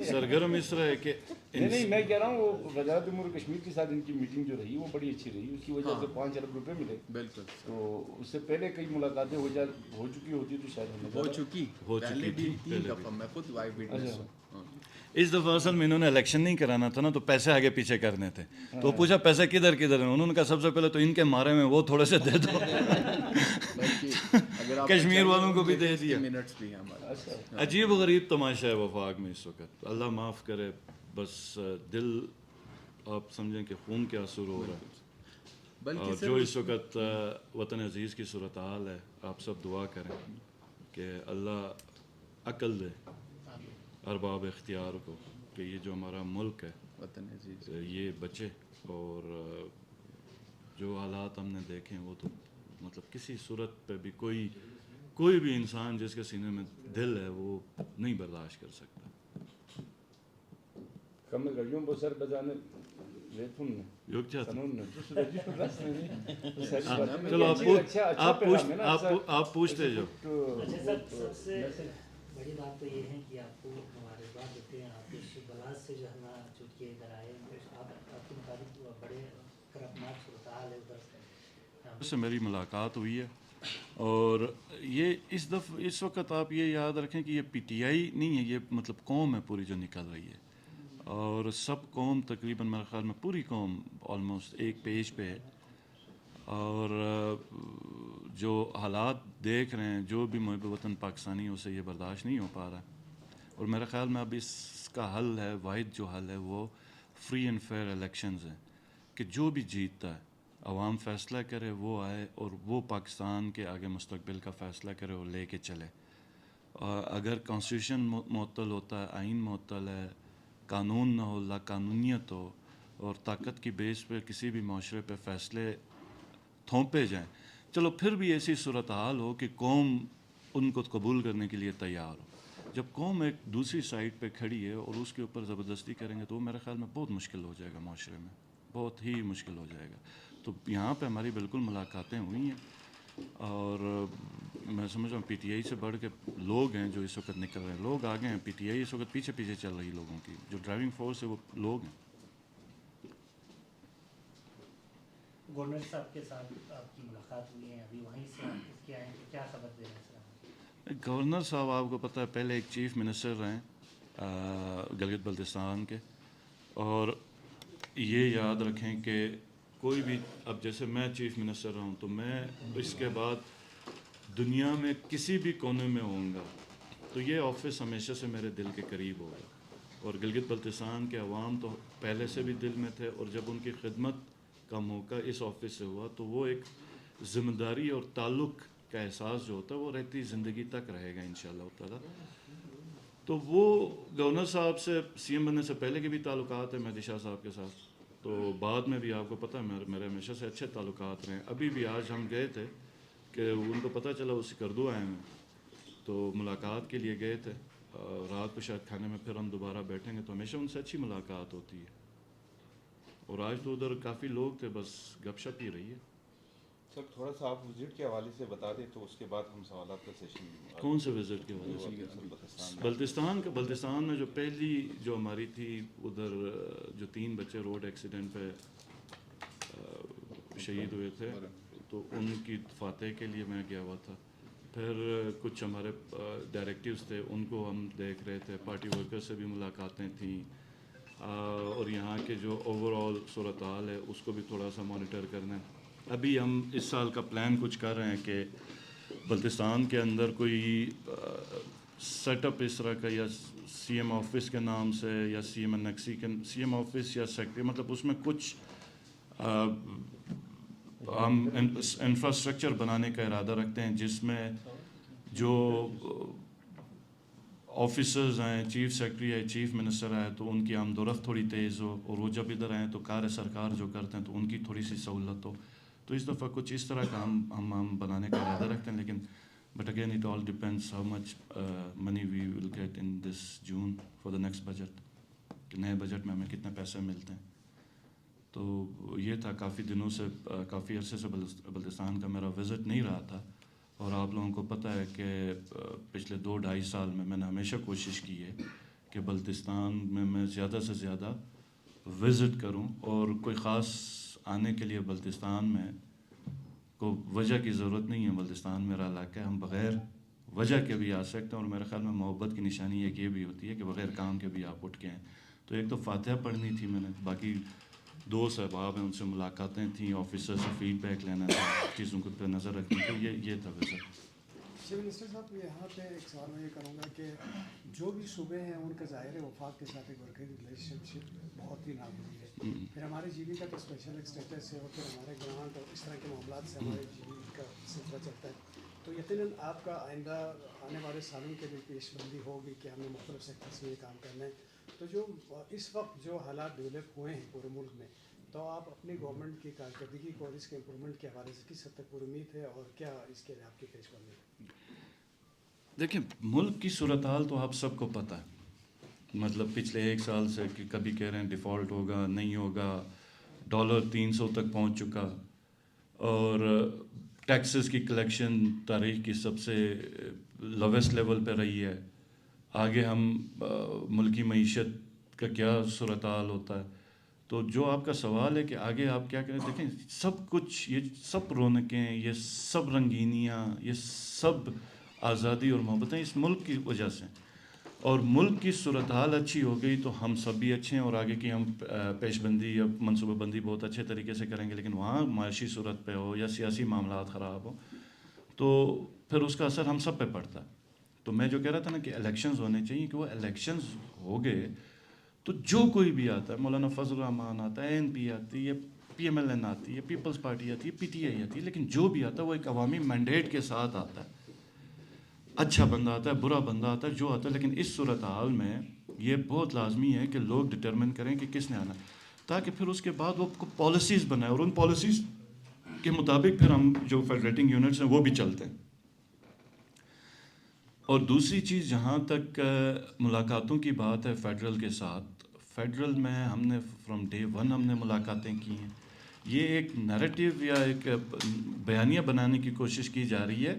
سرگرم اس طرح ہے کہ نہیں میں کہہ رہا ہوں وہ وزارت امور کشمیر کے ساتھ ان کی میٹنگ جو رہی وہ بڑی اچھی رہی, اس کی وجہ سے 5 ارب روپے ملے. بالکل, تو اس سے پہلے کئی ملاقاتیں ہو چکی ہوتی تو شاید ہو چکی تھی 3 دفعہ, میں خود وائف وٹنس ہوں. اس دفعہ اصل میں انہوں نے الیکشن نہیں کرانا تھا نا, تو پیسے آگے پیچھے کرنے تھے. تو پوچھا پیسے کدھر ہیں, انہوں نے کہا سب سے پہلے تو ان کے مارے میں وہ تھوڑے سے دے دو, کشمیر والوں کو بھی دے دیا. عجیب و غریب تماشا ہے وفاق میں اس وقت, اللہ معاف کرے. بس دل آپ سمجھیں کہ خون کے آنسو ہو رہا ہے. اور جو اس وقت وطن عزیز کی صورتحال ہے, آپ سب دعا کریں کہ اللہ عقل دے ارباب اختیار کو کہ یہ جو ہمارا ملک ہے وطن عزیز یہ بچے. اور جو حالات ہم نے دیکھے وہ تو مطلب کسی صورت پہ بھی کوئی بھی انسان جس کے سینے میں دل ہے وہ نہیں برداشت کر سکتا. چلو آپ پوچھتے جو. بڑی بات تو یہ ہے کہ آپ کو مبارکباد دیتے ہیں, آپ اس بلاس سے جو ہے نا چھوٹ کے ادھر آئے, آپ کے مطابق بڑے کرپناک صورتحال ہے ادھر سے میری ملاقات ہوئی ہے. اور یہ اس وقت آپ یہ یاد رکھیں کہ یہ پی ٹی آئی نہیں ہے, یہ مطلب قوم ہے پوری جو نکل رہی ہے. اور سب قوم تقریباً میرے خیال میں پوری قوم آلموسٹ ایک پیج پہ ہے. اور جو حالات دیکھ رہے ہیں, جو بھی محب وطن پاکستانی اسے یہ برداشت نہیں ہو پا رہا. اور میرے خیال میں اب اس کا حل ہے, واحد جو حل ہے وہ فری اینڈ فیئر الیکشنز ہیں, کہ جو بھی جیتتا ہے عوام فیصلہ کرے, وہ آئے اور وہ پاکستان کے آگے مستقبل کا فیصلہ کرے اور لے کے چلے. اگر کانسٹیٹیوشن معطل ہوتا ہے, آئین معطل ہے, قانون نہ ہو, لا قانونیت ہو, اور طاقت کی بیس پہ کسی بھی معاشرے پہ فیصلے تھوپے جائیں, چلو پھر بھی ایسی صورتحال ہو کہ قوم ان کو قبول کرنے کے لیے تیار ہو. جب قوم ایک دوسری سائڈ پہ کھڑی ہے اور اس کے اوپر زبردستی کریں گے تو وہ میرے خیال میں بہت مشکل ہو جائے گا, معاشرے میں بہت ہی مشکل ہو جائے گا. تو یہاں پہ ہماری بالکل ملاقاتیں ہوئی ہیں, اور میں سمجھ رہا ہوں پی ٹی آئی سے بڑھ کے لوگ ہیں جو اس وقت نکل رہے ہیں. لوگ آگے ہیں, پی ٹی آئی اس وقت پیچھے چل رہی لوگوں کی, جو ڈرائیونگ فورس ہے وہ لوگ ہیں. گورنر صاحب کے ساتھ آپ کی ملاقات ہوئی ہے, ابھی وہیں سے آپ کے آئے ہیں, کیا خبر دے رہے ہیں؟ گورنر صاحب آپ کو پتہ ہے پہلے ایک چیف منسٹر رہے گلگت بلتستان کے. اور یہ یاد رکھیں کہ کوئی بھی, اب جیسے میں چیف منسٹر رہا ہوں تو میں اس کے بعد دنیا میں کسی بھی کونے میں ہوں گا تو یہ آفس ہمیشہ سے میرے دل کے قریب ہوگا. اور گلگت بلتستان کے عوام تو پہلے سے بھی دل میں تھے, اور جب ان کی خدمت کا موقع اس آفس سے ہوا تو وہ ایک ذمہ داری اور تعلق کا احساس جو ہوتا ہے وہ رہتی زندگی تک رہے گا انشاءاللہ تعالیٰ. تو وہ گورنر صاحب سے سی ایم بننے سے پہلے کے بھی تعلقات ہیں مہدی شاہ صاحب کے ساتھ, تو بعد میں بھی آپ کو پتہ ہے میرے ہمیشہ سے اچھے تعلقات رہے ہیں. ابھی بھی آج ہم گئے تھے کہ ان کو پتہ چلا وہ سکردو آئے ہیں, تو ملاقات کے لیے گئے تھے. رات کو شاید کھانے میں پھر ہم دوبارہ بیٹھیں گے, تو ہمیشہ ان سے اچھی ملاقات ہوتی ہے. اور آج تو ادھر کافی لوگ تھے, بس گپ شپ ہی رہی ہے. سر تھوڑا سا آپ وزٹ کے حوالے سے بتا دیں تو اس کے بعد ہم سوالات کا سیشن. کون سے وزٹ کے حوالے سے؟ بلتستان میں جو پہلی جو ہماری تھی ادھر, جو 3 بچے روڈ ایکسیڈنٹ پہ شہید ہوئے تھے, تو ان کی فاتح کے لیے میں گیا ہوا تھا. پھر کچھ ہمارے ڈائریکٹیوز تھے ان کو ہم دیکھ رہے تھے, پارٹی ورکر سے بھی ملاقاتیں تھیں, اور یہاں کے جو اوور آل صورتحال ہے اس کو بھی تھوڑا سا مانیٹر کرنا ہے. ابھی ہم اس سال کا پلان کچھ کر رہے ہیں کہ بلتستان کے اندر کوئی سیٹ اپ اس طرح کا, یا سی ایم آفس کے نام سے, یا سی ایم انیکسی کے سی ایم آفس یا سیکٹری, مطلب اس میں کچھ ہم انفراسٹرکچر بنانے کا ارادہ رکھتے ہیں جس میں جو آفیسرز ہیں, چیف سیکرٹری ہے, چیف منسٹر ہے, تو ان کی آمد و رفت تھوڑی تیز ہو, اور وہ جب ادھر آئیں تو کار سرکار جو کرتے ہیں تو ان کی تھوڑی سی سہولت ہو. تو اس دفعہ کچھ اس طرح کا ہم بنانے کا ارادہ رکھتے ہیں. لیکن but again it all depends how much money we will get in this June for the next budget, کہ نئے بجٹ میں ہمیں کتنے پیسے ملتے ہیں. تو یہ تھا, کافی دنوں سے, کافی عرصے سے بلتستان کا میرا وزٹ نہیں رہا تھا. اور آپ لوگوں کو پتہ ہے کہ پچھلے 2-2.5 سال میں نے ہمیشہ کوشش کی ہے کہ بلتستان میں میں زیادہ سے زیادہ وزٹ کروں، اور کوئی خاص آنے کے لیے بلتستان میں کو وجہ کی ضرورت نہیں ہے. بلتستان میرا علاقہ ہے، ہم بغیر وجہ کے بھی آ سکتے ہیں، اور میرے خیال میں محبت کی نشانی ایک یہ بھی ہوتی ہے کہ بغیر کام کے بھی آپ اٹھ کے ہیں. تو ایک تو فاتحہ پڑھنی تھی میں نے، باقی دوست احباب ہیں ان سے ملاقاتیں تھیں، آفیسر سے فیڈ بیک لینا تھا، چیزوں کو پہ نظر رکھنی تھی. یہ تھا ویسا. چیف منسٹر صاحب، یہاں پہ ایک سوال میں یہ کروں گا کہ جو بھی صوبے ہیں ان کا ظاہر ہے وفاق کے ساتھ ایک ورکنگ ریلیشن شپ بہت ہی ناگزیر ہے. پھر ہمارے جی بی کا تو اسپیشل ایک اسٹیٹس ہے، اور پھر ہمارے گرانٹ اور اس طرح کے معاملات سے ہمارے جی بی کا سلسلہ چلتا ہے. تو یقیناً آپ کا آئندہ آنے والے سالوں کے بھی پیش بندی ہوگی کہ ہمیں مختلف سیکٹرس میں یہ کام کرنا ہے. تو جو اس وقت جو حالات ڈیولپ ہوئے ہیں پورے ملک میں، تو آپ اپنی گورنمنٹ کی کارکردگی کو اور اس کے امپرومنٹ کے حوالے سے کس حد تک پر امید ہے، اور کیا اس کے لیے آپ کی پیش بندی ہے؟ دیکھیں، ملک کی صورتحال تو آپ سب کو پتہ ہے. مطلب پچھلے 1 سال سے کہ کبھی کہہ رہے ہیں ڈیفالٹ ہوگا، نہیں ہوگا، ڈالر 300 تک پہنچ چکا، اور ٹیکسز کی کلیکشن تاریخ کی سب سے لویسٹ لیول پہ رہی ہے. آگے ہم ملکی معیشت کا کیا صورتحال ہوتا ہے. تو جو آپ کا سوال ہے کہ آگے آپ کیا کریں، دیکھیں سب کچھ، یہ سب رونقیں، یہ سب رنگینیاں، یہ سب آزادی اور محبتیں اس ملک کی وجہ سے. اور ملک کی صورتحال اچھی ہو گئی تو ہم سب بھی اچھے ہیں، اور آگے کی ہم پیش بندی یا منصوبہ بندی بہت اچھے طریقے سے کریں گے. لیکن وہاں معاشی صورت پہ ہو یا سیاسی معاملات خراب ہو تو پھر اس کا اثر ہم سب پہ پڑتا ہے. تو میں جو کہہ رہا تھا نا کہ الیکشنز ہونے چاہیے، کہ وہ الیکشنز ہو گئے تو جو کوئی بھی آتا ہے، مولانا فضل الرحمان آتا ہے، این پی آتی ہے، پی ایم ایل این آتی ہے، پیپلز پارٹی آتی ہے، پی ٹی آئی آتی ہے، لیکن جو بھی آتا ہے وہ ایک عوامی مینڈیٹ کے ساتھ آتا ہے. اچھا بندہ آتا ہے، برا بندہ آتا ہے، جو آتا ہے. لیکن اس صورتحال میں یہ بہت لازمی ہے کہ لوگ ڈٹرمن کریں کہ کس نے آنا، تاکہ پھر اس کے بعد وہ پالیسیز بنائے، اور ان پالیسیز کے مطابق پھر ہم جو فیڈریٹنگ یونٹس ہیں وہ بھی چلتے ہیں. اور دوسری چیز، جہاں تک ملاقاتوں کی بات ہے فیڈرل کے ساتھ، فیڈرل میں ہم نے فرام ڈے 1 ہم نے ملاقاتیں کی ہیں. یہ ایک نیریٹو یا ایک بیانیہ بنانے کی کوشش کی جا رہی ہے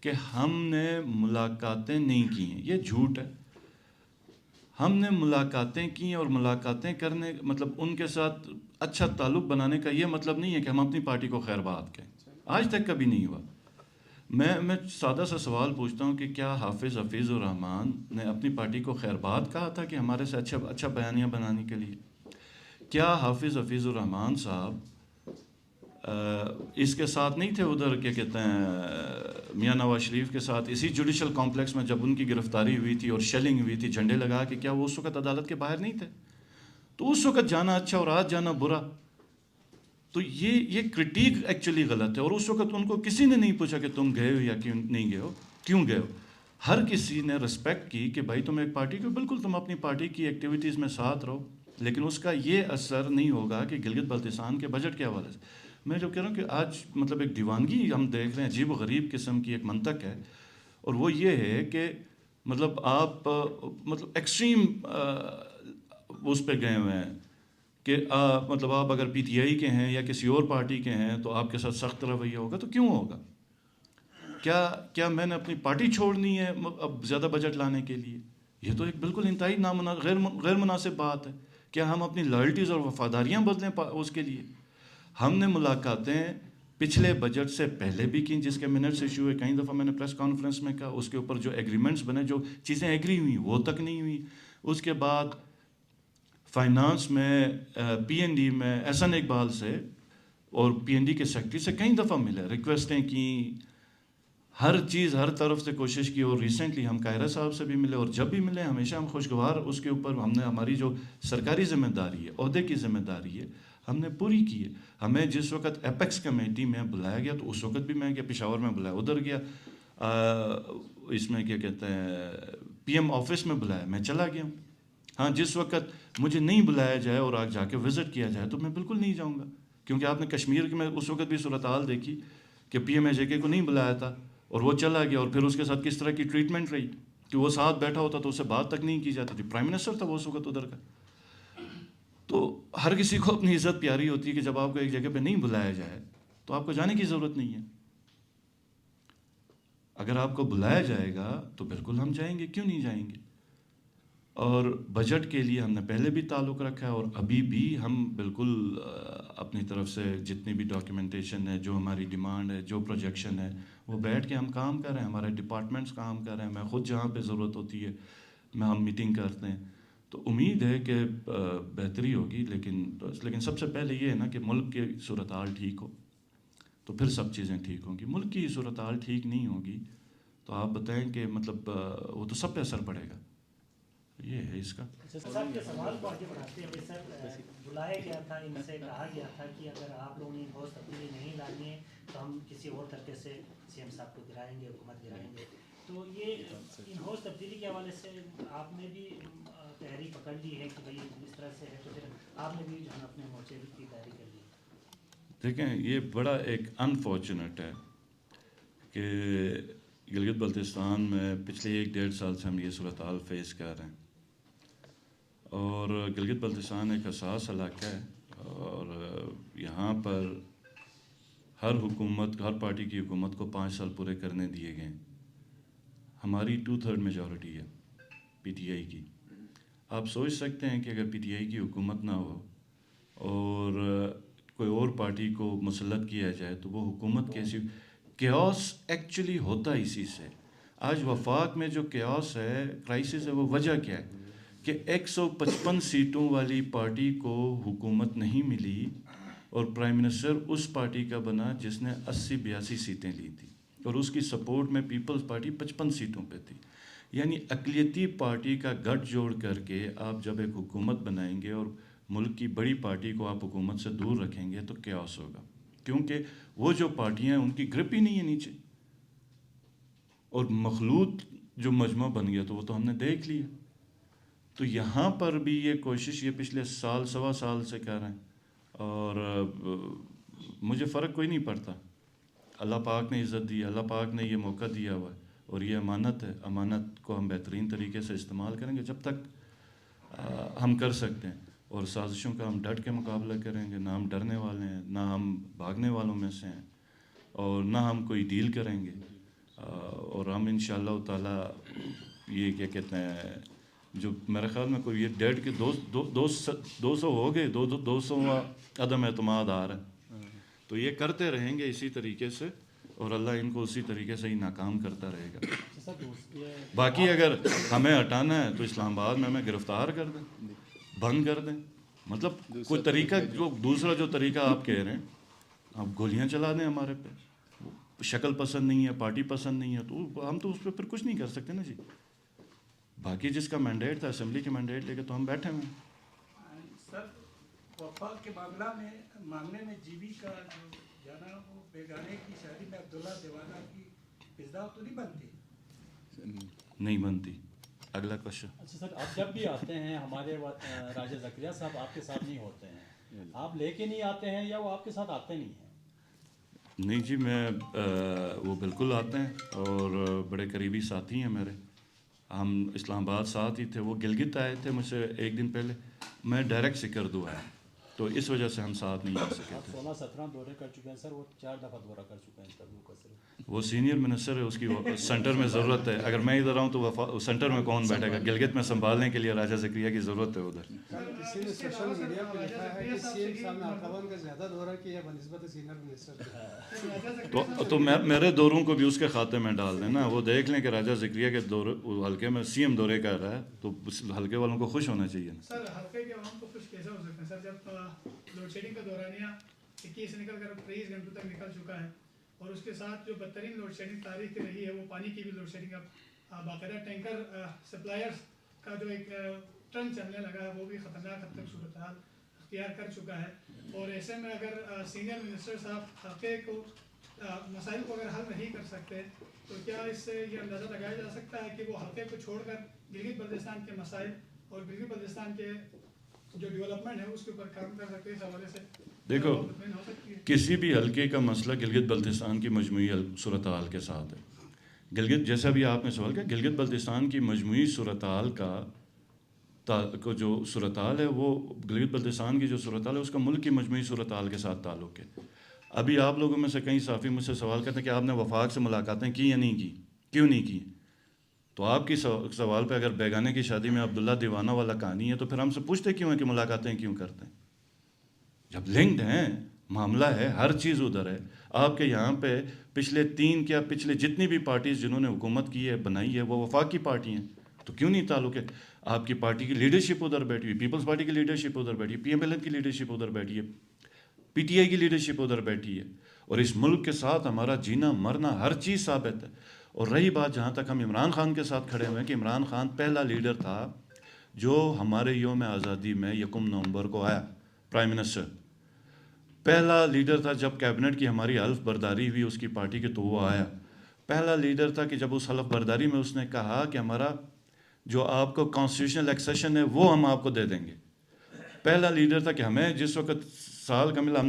کہ ہم نے ملاقاتیں نہیں کی ہیں. یہ جھوٹ ہے. ہم نے ملاقاتیں کی، اور ملاقاتیں کرنے مطلب ان کے ساتھ اچھا تعلق بنانے کا یہ مطلب نہیں ہے کہ ہم اپنی پارٹی کو خیر بات کہیں. آج تک کبھی نہیں ہوا. میں سادہ سا سوال پوچھتا ہوں کہ کیا حافظ حفیظ الرحمان نے اپنی پارٹی کو خیر بات کہا تھا کہ ہمارے سے اچھا بیانیہ بنانے کے لیے؟ کیا حافظ حفیظ الرحمان صاحب اس کے ساتھ نہیں تھے ادھر کیا کہتے ہیں میاں نواز شریف کے ساتھ اسی جوڈیشل کمپلیکس میں جب ان کی گرفتاری ہوئی تھی اور شیلنگ ہوئی تھی جھنڈے لگا کے؟ کیا وہ اس وقت عدالت کے باہر نہیں تھے؟ تو اس وقت جانا اچھا اور آج جانا برا. تو یہ کرٹیک ایکچولی غلط ہے. اور اس وقت ان کو کسی نے نہیں پوچھا کہ تم گئے ہو یا کیوں نہیں گئے ہو، کیوں گئے ہو. ہر کسی نے رسپیکٹ کی کہ بھائی تم ایک پارٹی کو، بالکل تم اپنی پارٹی کی ایکٹیویٹیز میں ساتھ رہو، لیکن اس کا یہ اثر نہیں ہوگا کہ گلگت بلتستان کے بجٹ کے حوالے سے. میں جو کہہ رہا ہوں کہ آج مطلب ایک دیوانگی ہم دیکھ رہے ہیں، عجیب و غریب قسم کی ایک منطق ہے، اور وہ یہ ہے کہ مطلب آپ مطلب ایکسٹریم اس پہ گئے ہوئے ہیں کہ مطلب آپ اگر پی ٹی آئی کے ہیں یا کسی اور پارٹی کے ہیں تو آپ کے ساتھ سخت رویہ ہوگا. تو کیوں ہوگا؟ کیا میں نے اپنی پارٹی چھوڑنی ہے اب زیادہ بجٹ لانے کے لیے؟ یہ تو ایک بالکل انتہائی غیر مناسب بات ہے. کیا ہم اپنی لائلٹیز اور وفاداریاں بدلیں اس کے لیے؟ ہم نے ملاقاتیں پچھلے بجٹ سے پہلے بھی کی، جس کے منٹس ایشو ہوئے، کئی دفعہ میں نے پریس کانفرنس میں کہا، اس کے اوپر جو ایگریمنٹس بنے، جو چیزیں ایگری ہوئیں وہ تک نہیں ہوئی. اس کے بعد فائنانس میں پی این ڈی میں احسن اقبال سے اور پی این ڈی کے سیکرٹری سے کئی دفعہ ملے، ریکویسٹیں کیں، ہر چیز ہر طرف سے کوشش کی. اور ریسنٹلی ہم قاہرہ صاحب سے بھی ملے، اور جب بھی ملے ہمیشہ ہم خوشگوار اس کے اوپر ہم نے ہماری جو سرکاری ذمہ داری ہے، عہدے کی ذمہ داری ہے، ہم نے پوری کی ہے. ہمیں جس وقت ایپیکس کمیٹی میں بلایا گیا تو اس وقت بھی میں گیا، پشاور میں بلایا ادھر گیا، اس میں کیا کہتے ہیں پی ایم آفس میں بلایا میں چلا گیا ہوں. ہاں، جس وقت مجھے نہیں بلایا جائے اور آج جا کے وزٹ کیا جائے تو میں بالکل نہیں جاؤں گا، کیونکہ آپ نے کشمیر میں اس وقت بھی صورتحال دیکھی کہ پی ایم اے جے کے کو نہیں بلایا تھا اور وہ چلا گیا، اور پھر اس کے ساتھ کس طرح کی ٹریٹمنٹ رہی کہ وہ ساتھ بیٹھا ہوتا تو اس سے بات تک نہیں کی جاتی تھی. پرائم منسٹر تھا وہ اس وقت ادھر کا. تو ہر کسی کو اپنی عزت پیاری ہوتی ہے کہ جب آپ کو ایک جگہ پہ نہیں بلایا جائے تو آپ کو جانے کی ضرورت نہیں ہے. اگر آپ کو بلایا جائے گا تو بالکل ہم جائیں گے، کیوں نہیں جائیں گے. اور بجٹ کے لیے ہم نے پہلے بھی تعلق رکھا ہے اور ابھی بھی ہم بالکل اپنی طرف سے جتنی بھی ڈاکیومنٹیشن ہے، جو ہماری ڈیمانڈ ہے، جو پروجیکشن ہے، وہ بیٹھ کے ہم کام کر رہے ہیں. ہمارے ڈپارٹمنٹس کام کر رہے ہیں. میں خود جہاں پہ ضرورت ہوتی ہے ہم میٹنگ کرتے ہیں. تو امید ہے کہ بہتری ہوگی. لیکن سب سے پہلے یہ ہے نا کہ ملک کی صورتحال ٹھیک ہو تو پھر سب چیزیں ٹھیک ہوں گی. ملک کی صورتحال ٹھیک نہیں ہوگی تو آپ بتائیں کہ مطلب وہ تو سب پہ اثر پڑے گا. یہ ہے اس کا. صاحب کے سوال کو آگے بڑھاتے ہوئے سر بلایا گیا تھا، ان سے کہا گیا تھا کہ اگر آپ لوگوں نے ٹھوس تبدیلی نہیں لانی ہے تو ہم کسی اور طریقے سے سی ایم صاحب کو گرائیں گے، حکومت گرائیں گے. تو یہ ان ٹھوس تبدیلی کے حوالے سے آپ نے بھی تحریک پکڑ لی ہے کہ بھائی اس طرح سے ہے، تو پھر آپ نے بھی جو ہے اپنے مورچے کی تیاری کر لی. دیکھیں یہ بڑا ایک انفارچونیٹ ہے کہ گلگت بلتستان میں پچھلے 1-1.5 سال سے ہم یہ صورتحال فیس کر رہے ہیں. اور گلگت بلتستان ایک حساس علاقہ ہے اور یہاں پر ہر پارٹی کی حکومت کو 5 سال پورے کرنے دیے گئے. ہماری 2/3 میجورٹی ہے پی ٹی آئی کی. آپ سوچ سکتے ہیں کہ اگر پی ٹی آئی کی حکومت نہ ہو اور کوئی اور پارٹی کو مسلط کیا جائے تو وہ حکومت کیسی. کیوس ایکچولی ہوتا اسی سے. آج وفاق میں جو کیوس ہے، کرائسس ہے، وہ وجہ کیا ہے کہ 155 سیٹوں والی پارٹی کو حکومت نہیں ملی اور پرائم منسٹر اس پارٹی کا بنا جس نے 80-82 سیٹیں لی تھی اور اس کی سپورٹ میں پیپلز پارٹی 55 سیٹوں پہ تھی. یعنی اقلیتی پارٹی کا گٹھ جوڑ کر کے آپ جب ایک حکومت بنائیں گے اور ملک کی بڑی پارٹی کو آپ حکومت سے دور رکھیں گے تو کیوس ہوگا، کیونکہ وہ جو پارٹیاں ہیں ان کی گرپ ہی نہیں ہے نیچے. اور مخلوط جو مجمع بن گیا تو وہ تو ہم نے دیکھ لیا. تو یہاں پر بھی یہ کوشش یہ پچھلے سوا سال سے کر رہے ہیں اور مجھے فرق کوئی نہیں پڑتا. اللہ پاک نے عزت دی، اللہ پاک نے یہ موقع دیا ہوا ہے اور یہ امانت ہے. امانت کو ہم بہترین طریقے سے استعمال کریں گے جب تک ہم کر سکتے ہیں. اور سازشوں کا ہم ڈٹ کے مقابلہ کریں گے. نہ ہم ڈرنے والے ہیں، نہ ہم بھاگنے والوں میں سے ہیں اور نہ ہم کوئی ڈیل کریں گے. اور ہم انشاءاللہ تعالیٰ یہ کیا کہتے ہیں، جو میرے خیال میں کوئی یہ 200 ہو گئے، 200 عدم اعتماد آ رہا ہے. تو یہ کرتے رہیں گے اسی طریقے سے اور اللہ ان کو اسی طریقے سے ہی ناکام کرتا رہے گا. باقی اگر ہمیں ہٹانا ہے تو اسلام آباد میں ہمیں گرفتار کر دیں، بند کر دیں. مطلب کوئی طریقہ، جو دوسرا طریقہ آپ کہہ رہے ہیں، آپ گولیاں چلا دیں ہمارے پہ. شکل پسند نہیں ہے، پارٹی پسند نہیں ہے تو ہم تو اس پہ پھر کچھ نہیں کر سکتے نا جی. باقی جس کا مینڈیٹ تھا اسمبلی کے مینڈیٹ لے کے تو ہم بیٹھے ہوئے ہیں. سر وفاق کے معاملے میں جی بی کا جو جانا، وہ بیگانے کی شادی میں عبداللہ دیوانہ کی فضا تو نہیں بنتی؟ نہیں بنتی. اگلا کوشچن. اچھا سر، آپ جب بھی آتے ہیں ہمارے راجہ زکریا صاحب آپ کے ساتھ نہیں ہوتے ہیں، آپ لے کے نہیں آتے ہیں یا وہ آپ کے ساتھ آتے نہیں ہیں؟ نہیں جی، میں وہ بالکل آتے ہیں اور بڑے قریبی ساتھی ہیں میرے. ہم اسلام آباد ساتھ ہی تھے. وہ گلگت آئے تھے مجھ سے 1 دن پہلے. میں ڈائریکٹ سکردو آیا تو اس وجہ سے ہم ساتھ نہیں آ سکے تھے. 16-17 دورے کر چکے ہیں سر، وہ 4 دفعہ دورہ کر چکے ہیں تبلیغ کا. سر وہ سینئر منسٹر ہے، اس کی سینٹر میں ضرورت ہے. اگر میں ادھر آؤں تو سینٹر میں کون بیٹھے گا؟ گلگت میں سنبھالنے کے لیے راجہ زکریا کی ضرورت ہے ادھر. کسی نے سوشل میڈیا پہ لکھا ہے کہ سی ایم صاحب نے اردوان کا زیادہ دورہ کیا بنسبت سینئر منسٹر. تو میرے دوروں کو بھی اس کے کھاتے میں ڈال دیں نا. وہ دیکھ لیں کہ راجہ زکریا کے حلقے میں سی ایم دورے کر رہا ہے تو اس حلقے والوں کو خوش ہونا چاہیے. سر حلقے کے عوام کو خوش کیسے ہو سکتے ہیں سر جب لوڈ شیڈنگ کا دورانیہ 21 سے نکل کر 23 گھنٹوں تک نکل چکا ہے اور اس کے ساتھ جو بدترین لوڈ شیڈنگ تاریخ کی رہی ہے وہ پانی کی بھی لوڈ شیڈنگ. اب باقاعدہ ٹینکر سپلائرز کا جو ایک ٹرن چلنے لگا ہے وہ بھی خطرناک حد تک صورتحال اختیار کر چکا ہے. اور ایسے میں اگر سینئر منسٹر صاحب حلقے کو مسائل کو اگر حل نہیں کر سکتے تو کیا اس سے یہ اندازہ لگایا جا سکتا ہے کہ وہ حلقے کو چھوڑ کر گلگت بلتستان کے مسائل اور گلگت بلتستان کے جو ڈیولپمنٹ ہے اس کے اوپر کام کر سکتے ہیں؟ اس حوالے سے دیکھو، کسی بھی حلقے کا مسئلہ گلگت بلتستان کی مجموعی صورتحال کے ساتھ ہے. گلگت، جیسا بھی آپ نے سوال کیا، گلگت بلتستان کی مجموعی صورتحال کو جو صورتحال ہے وہ گلگت بلتستان کی جو صورتحال ہے اس کا ملک کی مجموعی صورتحال کے ساتھ تعلق ہے. ابھی آپ لوگوں میں سے کئی صحافی مجھ سے سوال کرتے ہیں کہ آپ نے وفاق سے ملاقاتیں کی یا نہیں کی، کیوں نہیں کی؟ تو آپ کی سوال پہ اگر بیگانے کی شادی میں عبداللہ دیوانہ والا کہانی ہے تو پھر ہم سے پوچھتے کیوں ہیں کہ ملاقاتیں کیوں کرتے ہیں؟ جب لنکڈ ہیں، معاملہ ہے، ہر چیز ادھر ہے. آپ کے یہاں پہ پچھلے جتنی بھی پارٹیز جنہوں نے حکومت کی ہے، بنائی ہے، وہ وفاق کی پارٹی ہیں. تو کیوں نہیں تعلق ہے؟ آپ کی پارٹی کی لیڈرشپ ادھر بیٹھی ہوئی، پیپلز پارٹی کی لیڈرشپ ادھر بیٹھی ہے، پی ایم ایل این کی لیڈرشپ ادھر بیٹھی ہے، پی ٹی آئی کی لیڈرشپ ادھر بیٹھی ہے. اور اس ملک کے ساتھ ہمارا جینا مرنا ہر چیز ثابت ہے. اور رہی بات جہاں تک ہم عمران خان کے ساتھ کھڑے ہوئے ہیں کہ عمران خان پہلا لیڈر تھا جو ہمارے یوم آزادی میں 1 نومبر کو آیا، پرائم منسٹر. پہلا لیڈر تھا جب کیبنٹ کی ہماری حلف برداری ہوئی اس کی پارٹی کے، تو وہ آیا. پہلا لیڈر تھا کہ جب اس حلف برداری میں اس نے کہا کہ ہمارا جو آپ کو کانسٹیٹیوشنل ایکسیشن ہے وہ ہم آپ کو دے دیں گے. پہلا لیڈر تھا کہ ہمیں جس وقت سال کا ملا، ہم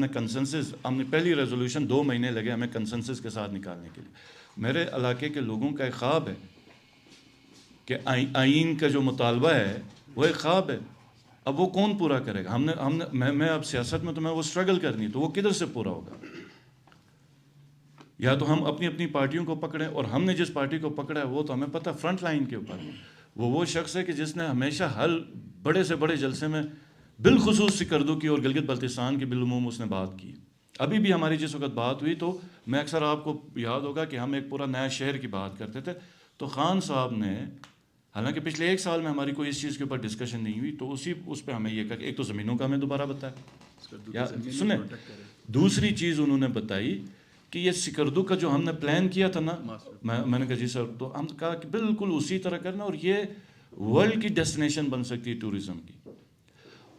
نے پہلی ریزولوشن 2 مہینے لگے ہمیں کنسنسس کے ساتھ نکالنے کے لیے. میرے علاقے کے لوگوں کا ایک خواب ہے کہ آئین کا جو مطالبہ ہے وہ ایک خواب ہے. اب وہ کون پورا کرے گا؟ میں اب سیاست میں تو میں وہ اسٹرگل کرنی ہے، تو وہ کدھر سے پورا ہوگا؟ یا تو ہم اپنی اپنی پارٹیوں کو پکڑیں، اور ہم نے جس پارٹی کو پکڑا ہے وہ تو ہمیں پتہ فرنٹ لائن کے اوپر وہ شخص ہے کہ جس نے ہمیشہ ہر بڑے سے بڑے جلسے میں بالخصوص سکردو کی اور گلگت بلتستان کی بالعموم اس نے بات کی. ابھی بھی ہماری جس وقت بات ہوئی تو میں اکثر آپ کو یاد ہوگا کہ ہم ایک پورا نیا شہر کی بات کرتے تھے، تو خان صاحب نے، حالانکہ پچھلے 1 سال میں ہماری کوئی اس چیز کے اوپر ڈسکشن نہیں ہوئی، تو اس پہ ہمیں یہ کہا کہ ایک تو زمینوں کا ہمیں دوبارہ بتایا، سنیں دوسری چیز انہوں نے بتائی کہ یہ سکردو کا جو ہم نے پلان کیا تھا نا، میں نے کہا جی سر، تو ہم کہا کہ بالکل اسی طرح کرنا اور یہ ورلڈ کی ڈیسٹینیشن بن سکتی ہے ٹورزم کی.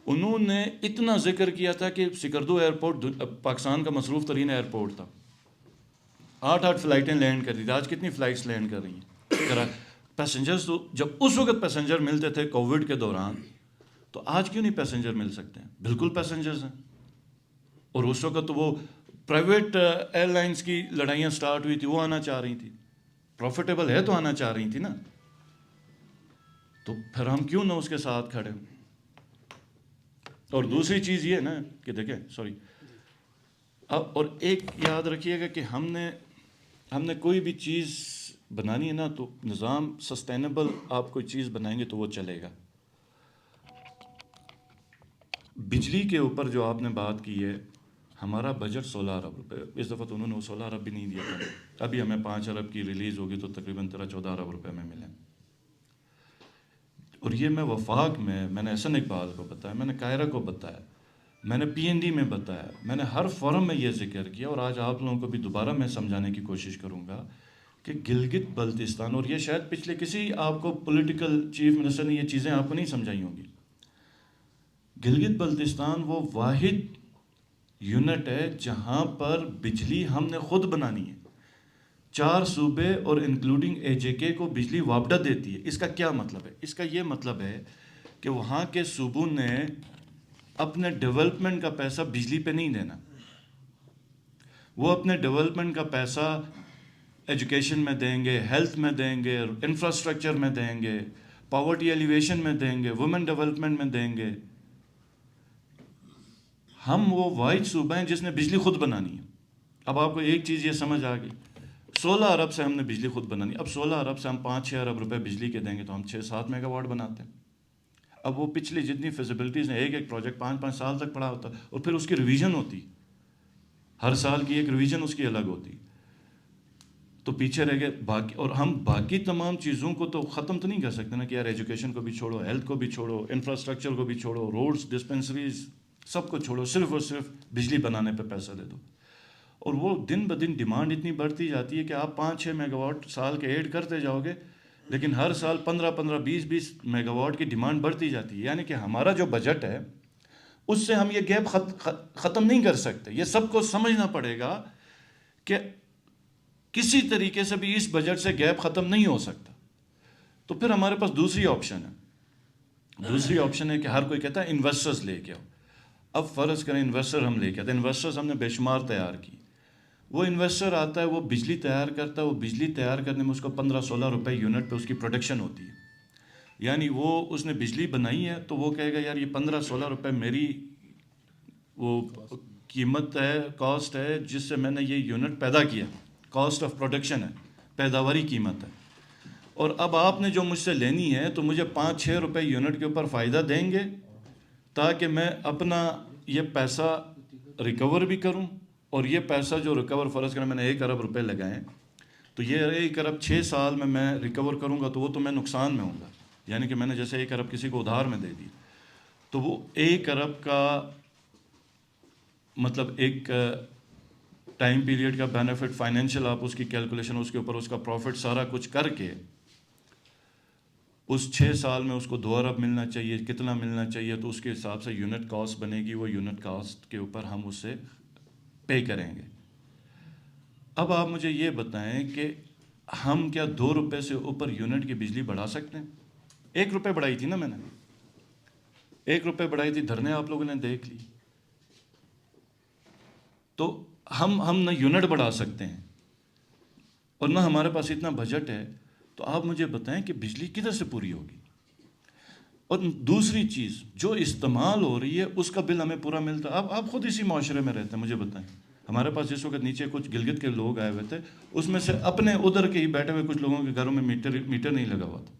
انہوں نے اتنا ذکر کیا تھا کہ سکردو ایئرپورٹ پاکستان کا مصروف ترین ایئرپورٹ تھا، 8 فلائٹیں لینڈ کر دی تھی. آج کتنی فلائٹس لینڈ کر رہی ہیں؟ پیسنجرز تو جب اس وقت پیسنجر ملتے تھے کووڈ کے دوران، تو آج کیوں نہیں پیسنجر مل سکتے ہیں؟ بالکل پیسنجرز ہیں. اور اس وقت تو وہ پرائیویٹ ایئر لائنس کی لڑائیاں سٹارٹ ہوئی تھی، وہ آنا چاہ رہی تھی، پروفیٹیبل ہے تو آنا چاہ رہی تھی نا. تو پھر ہم کیوں نہ اس کے ساتھ کھڑے ہوں؟ اور دوسری چیز یہ نا کہ دیکھیں اور ایک یاد رکھیے گا کہ ہم نے کوئی بھی چیز بنانی ہے نا تو نظام سسٹینیبل آپ کوئی چیز بنائیں گے تو وہ چلے گا. بجلی کے اوپر جو آپ نے بات کی ہے، ہمارا بجٹ 16 ارب روپے، اس دفعہ تو انہوں نے 16 ارب بھی نہیں دیا تھا، ابھی ہمیں 5 ارب کی ریلیز ہوگی تو تقریباً 14 ارب روپے میں ملیں. اور یہ میں وفاق میں نے حسن اقبال کو بتایا، میں نے قاہرہ کو بتایا، میں نے پی این ڈی میں بتایا، میں نے ہر فورم میں یہ ذکر کیا، اور آج آپ لوگوں کو بھی دوبارہ میں سمجھانے کی کوشش کروں گا کہ گلگت بلتستان، اور یہ شاید پچھلے کسی آپ کو پولیٹیکل چیف منسٹر نے یہ چیزیں آپ کو نہیں سمجھائی ہوں گی. گلگت بلتستان وہ واحد یونٹ ہے جہاں پر بجلی ہم نے خود بنانی ہے. 4 صوبے اور انکلوڈنگ اے جے کے کو بجلی وابڈا دیتی ہے. اس کا کیا مطلب ہے؟ اس کا یہ مطلب ہے کہ وہاں کے صوبوں نے اپنے ڈیولپمنٹ کا پیسہ بجلی پہ نہیں دینا، وہ اپنے ڈیولپمنٹ کا پیسہ ایجوکیشن میں دیں گے، ہیلتھ میں دیں گے، انفراسٹرکچر میں دیں گے، پاورٹی ایلیویشن میں دیں گے، وومن ڈیولپمنٹ میں دیں گے. ہم وہ واحد صوبہ ہیں جس نے بجلی خود بنانی ہے. اب آپ کو ایک چیز یہ سمجھ آ گئی، 16 ارب سے ہم نے بجلی خود بنانی. اب 16 ارب سے ہم 5-6 ارب روپے بجلی کے دیں گے تو ہم 6-7 میگا واٹ بناتے ہیں. اب وہ پچھلی جتنی فیزیبلٹیز ہیں، ایک پروجیکٹ 5 سال تک پڑا ہوتا ہے، اور پھر اس کی ریویژن ہوتی، ہر سال کی ایک ریویژن اس کی الگ ہوتی. تو پیچھے رہ گئے باقی، اور ہم باقی تمام چیزوں کو تو ختم تو نہیں کر سکتے نا کہ یار ایجوکیشن کو بھی چھوڑو، ہیلتھ کو بھی چھوڑو، انفراسٹرکچر کو بھی چھوڑو، روڈز، ڈسپنسریز سب کو چھوڑو، صرف اور صرف بجلی بنانے پہ پیسہ دے دو. اور وہ دن بدن ڈیمانڈ اتنی بڑھتی جاتی ہے کہ آپ 5-6 میگا واٹ سال کے ایڈ کرتے جاؤ گے، لیکن ہر سال 15-15 20-20 میگا واٹ کی ڈیمانڈ بڑھتی جاتی ہے. یعنی کہ ہمارا جو بجٹ ہے اس سے ہم یہ گیپ ختم نہیں کر سکتے. یہ سب کو سمجھنا پڑے گا کہ کسی طریقے سے بھی اس بجٹ سے گیپ ختم نہیں ہو سکتا. تو پھر ہمارے پاس دوسری آپشن ہے کہ ہر کوئی کہتا ہے انویسٹرز لے کے آؤ. اب فرض کریں انویسٹر ہم لے کے آتے ہیں، انویسٹرز ہم نے بے شمار تیار کی. وہ انویسٹر آتا ہے، وہ بجلی تیار کرتا ہے، وہ بجلی تیار کرنے میں اس کو 15-16 روپے یونٹ پہ اس کی پروڈکشن ہوتی ہے. یعنی اس نے بجلی بنائی ہے تو وہ کہے گا یار یہ 15-16 روپے میری وہ قیمت ہے، کاسٹ ہے جس سے میں نے یہ یونٹ پیدا کیا، کاسٹ آف پروڈکشن ہے، پیداواری قیمت ہے. اور اب آپ نے جو مجھ سے لینی ہے تو مجھے 5-6 روپے یونٹ کے اوپر فائدہ دیں گے تاکہ میں اپنا یہ پیسہ ریکور بھی کروں, اور یہ پیسہ جو ریکور فرض کریں میں نے 1 ارب روپے لگائیں تو یہ 1 ارب 6 سال میں ریکور کروں گا تو وہ تو میں نقصان میں ہوں گا, یعنی کہ میں نے جیسے 1 ارب کسی کو ادھار میں دے دی تو وہ 1 ارب کا مطلب ایک ٹائم پیریڈ کا بینیفٹ فائنینشیل آپ اس کی کیلکولیشن اس کے اوپر اس کا پروفٹ سارا کچھ کر کے اس 6 سال میں اس کو 2 ارب ملنا چاہیے, کتنا ملنا چاہیے, تو اس کے حساب سے یونٹ کاسٹ بنے گی, وہ یونٹ کاسٹ کے اوپر ہم اسے پے کریں گے. اب آپ مجھے یہ بتائیں کہ ہم کیا 2 روپے سے اوپر یونٹ کی بجلی بڑھا سکتے ہیں؟ 1 روپے بڑھائی تھی نا میں نے, 1 روپے بڑھائی تھی, دھرنے آپ لوگوں نے دیکھ لی. تو ہم نہ یونٹ بڑھا سکتے ہیں اور نہ ہمارے پاس اتنا بجٹ ہے, تو آپ مجھے بتائیں کہ بجلی کدھر سے پوری ہوگی؟ اور دوسری چیز جو استعمال ہو رہی ہے اس کا بل ہمیں پورا ملتا ہے. اب آپ خود اسی معاشرے میں رہتے ہیں, مجھے بتائیں ہمارے پاس جس وقت نیچے کچھ گلگت کے لوگ آئے ہوئے تھے اس میں سے اپنے ادھر کے ہی بیٹھے ہوئے کچھ لوگوں کے گھروں میں میٹر نہیں لگا ہوا تھا.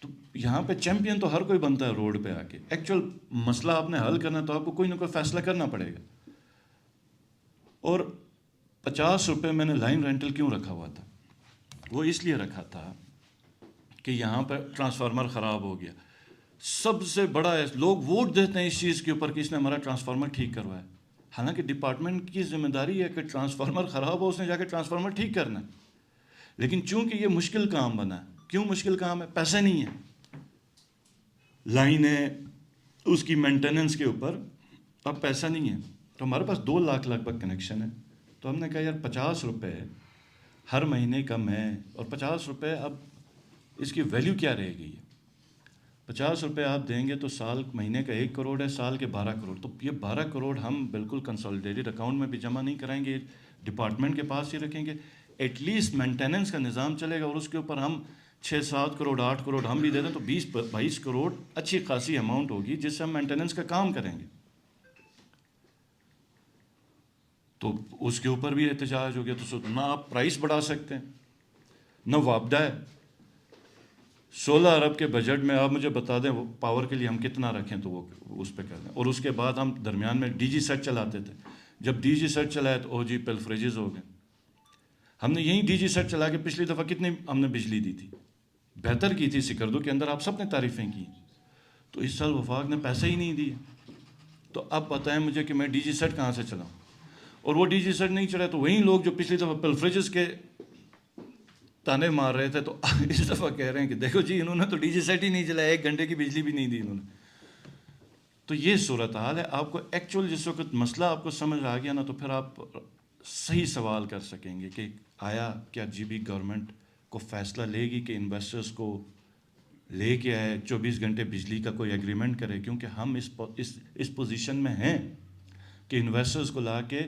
تو یہاں پہ چیمپئن تو ہر کوئی بنتا ہے روڈ پہ آ کے, ایکچوئل مسئلہ آپ نے حل کرنا تو آپ کو کوئی نہ کوئی فیصلہ کرنا پڑے گا. اور 50 روپے میں نے لائن رینٹل کیوں رکھا ہوا تھا؟ وہ اس لیے رکھا تھا کہ یہاں پہ ٹرانسفارمر خراب ہو گیا. سب سے بڑا ہے لوگ ووٹ دیتے ہیں اس چیز کے اوپر کہ اس نے ہمارا ٹرانسفارمر ٹھیک کروایا, حالانکہ ڈپارٹمنٹ کی ذمہ داری ہے کہ ٹرانسفارمر خراب ہو اس نے جا کے ٹرانسفارمر ٹھیک کرنا ہے. لیکن چونکہ یہ مشکل کام بنا ہے, کیوں مشکل کام ہے؟ پیسے نہیں ہیں, لائنیں اس کی مینٹیننس کے اوپر اب پیسہ نہیں ہے. تو ہمارے پاس 2 لاکھ لگ بھگ کنیکشن ہے, تو ہم نے کہا یار 50 روپے ہر مہینے کم ہے, اور 50 روپے اب اس کی ویلیو کیا رہے گی؟ 50 روپے آپ دیں گے تو سال مہینے کا 1 کروڑ ہے, سال کے 12 کروڑ. تو یہ 12 کروڑ ہم بالکل کنسالیڈیٹڈ اکاؤنٹ میں بھی جمع نہیں کرائیں گے, ڈپارٹمنٹ کے پاس ہی رکھیں گے. ایٹ لیسٹ مینٹیننس کا نظام چلے گا, اور اس کے اوپر ہم 6-7 کروڑ 8 کروڑ ہم بھی دے دیں تو 20-22 کروڑ اچھی خاصی اماؤنٹ ہوگی جس سے ہم مینٹیننس کا کام کریں گے. تو اس کے اوپر بھی احتجاج ہو گیا. تو نہ آپ پرائس بڑھا سکتے ہیں نہ وابدہ ہے. 16 ارب کے بجٹ میں آپ مجھے بتا دیں وہ پاور کے لیے ہم کتنا رکھیں تو وہ اس پہ کر دیں. اور اس کے بعد ہم درمیان میں ڈی جی سیٹ چلاتے تھے. جب ڈی جی سیٹ چلائے تو او جی پل فریجز ہو گئے. ہم نے یہی ڈی جی سیٹ چلا کے پچھلی دفعہ کتنی ہم نے بجلی دی تھی, بہتر کی تھی سکردو کے اندر, آپ سب نے تعریفیں کی. تو اس سال وفاق نے پیسے ہی نہیں دیے. تو اب بتائیں مجھے کہ میں ڈی جی سیٹ کہاں سے چلاؤں؟ اور وہ ڈی جی سیٹ نہیں چلا تو وہی لوگ جو پچھلی دفعہ پل فریجز کے تانے مار رہے تھے تو اس دفعہ کہہ رہے ہیں کہ دیکھو جی انہوں نے تو ڈی جی سیٹ ہی نہیں چلایا, 1 گھنٹے کی بجلی بھی نہیں دی انہوں نے. تو یہ صورتحال ہے. آپ کو ایکچوئل جس وقت مسئلہ آپ کو سمجھ آ گیا نا تو پھر آپ صحیح سوال کر سکیں گے کہ آیا کیا جی بی گورنمنٹ کو فیصلہ لے گی کہ انویسٹرز کو لے کے آئے 24 گھنٹے بجلی کا کوئی ایگریمنٹ کرے. کیونکہ ہم اس پوزیشن میں ہیں کہ انویسٹرز کو لا کے